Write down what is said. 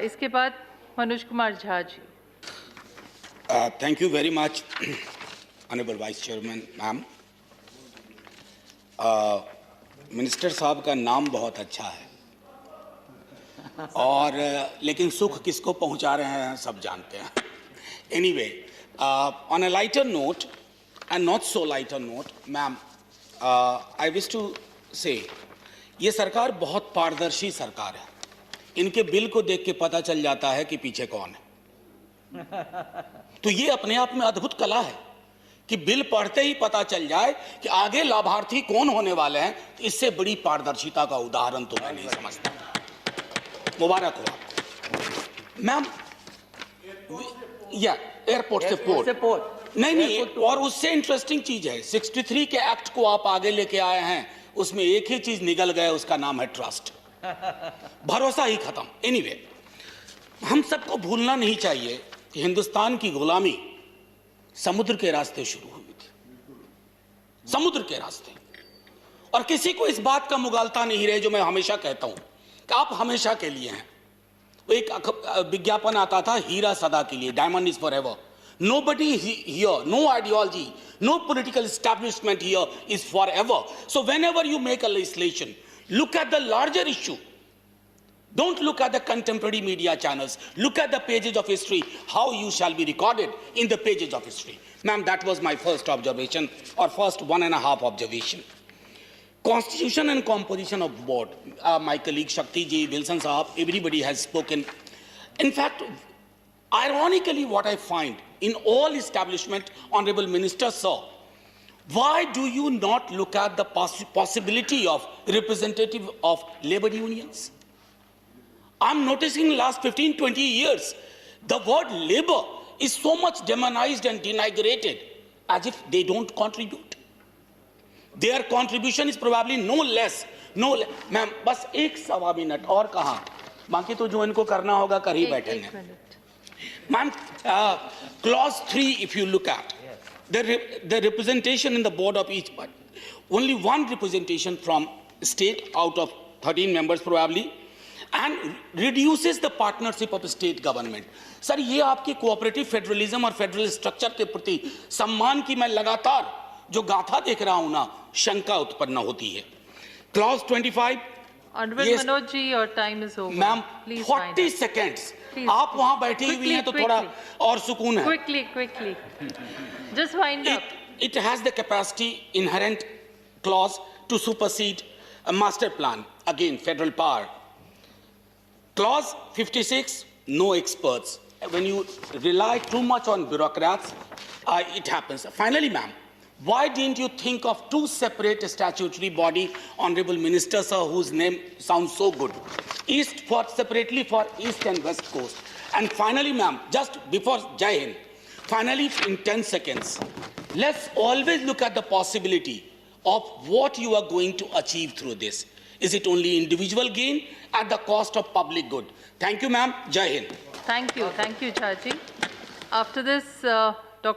इसके बाद Manoj Kumar Jha ji. Thank you very much, Honorable Vice Chairman, ma'am. Minister साहब का नाम बहुत अच्छा है और लेकिन सुख किसको पहुंचा रहे हैं सब जानते हैं. Anyway, on a lighter note and not so lighter note, ma'am, I wish to say ये सरकार बहुत पारदर्शी सरकार है. इनके बिल को देख के पता चल जाता है कि पीछे कौन है. तो ये अपने आप में अद्भुत कला है कि बिल पढ़ते ही पता चल जाए कि आगे लाभार्थी कौन होने वाले हैं. तो इससे बड़ी पारदर्शिता का उदाहरण तो मैं नहीं समझता. मुबारक हो आपको मैम. या एयरपोर्ट से पोर्ट नहीं और उससे इंटरेस्टिंग चीज है 63 के एक्ट को आप आगे लेके आए हैं. उसमें एक ही चीज निकल गया, उसका नाम है ट्रस्ट. भरोसा ही खत्म. एनीवे, हम सबको भूलना नहीं चाहिए कि हिंदुस्तान की गुलामी समुद्र के रास्ते शुरू हुई थी. समुद्र के रास्ते. और किसी को इस बात का मुगालता नहीं रहे जो मैं हमेशा कहता हूं कि आप हमेशा के लिए हैं. एक विज्ञापन आता था हीरा सदा के लिए, diamond is for ever. Nobody here, no ideology, no political establishment here is forever. So whenever you make a legislation, look at the larger issue. Don't look at the contemporary media channels. Look at the pages of history, how you shall be recorded in the pages of history. Ma'am, that was my first observation, or first 1.5 observation. Constitution and composition of board. My colleague Shakti ji, Wilson Sahab, everybody has spoken. In fact, ironically, what I find in all establishment, Honorable Minister Sir, why do you not look at the possibility of representative of labor unions? I'm noticing last 15-20 years, the word labor is so much demonized and denigrated as if they don't contribute. Their contribution is probably no less. Ma'am, बस एक सवा minute और कहाँ, बाकी तो जो इनको करना होगा कर ही बैठेंगे. Ma'am, clause 3, if you look at the representation in the board of each party, only one representation from state out of 13 members probably, and reduces the partnership of the state government. Sir, ये आपकी cooperative federalism और federal structure के प्रति सम्मान की मैं लगातार जो गाथा देख रहा हूं ना, शंका उत्पन्न होती है. Clause 25. Honorable Manoj ji, your time is over. Ma'am, 40 seconds. आप वहां बैठी हुई हैं तो थोड़ा और सुकून है. Quickly. Just wind up. It has the capacity, inherent clause to supersede a master plan. Again, federal power. Clause 56, no experts. When you rely too much on bureaucrats, it happens. Finally, ma'am, why didn't you think of two separate statutory body, Honorable Minister Sir, whose name sounds so good? Separately for East and West Coast. And finally, ma'am, just before Jai Hind, finally in 10 seconds, let's always look at the possibility of what you are going to achieve through this. Is it only individual gain at the cost of public good? Thank you, ma'am. Jai Hind. Thank you, Jhaji. After this, Dr.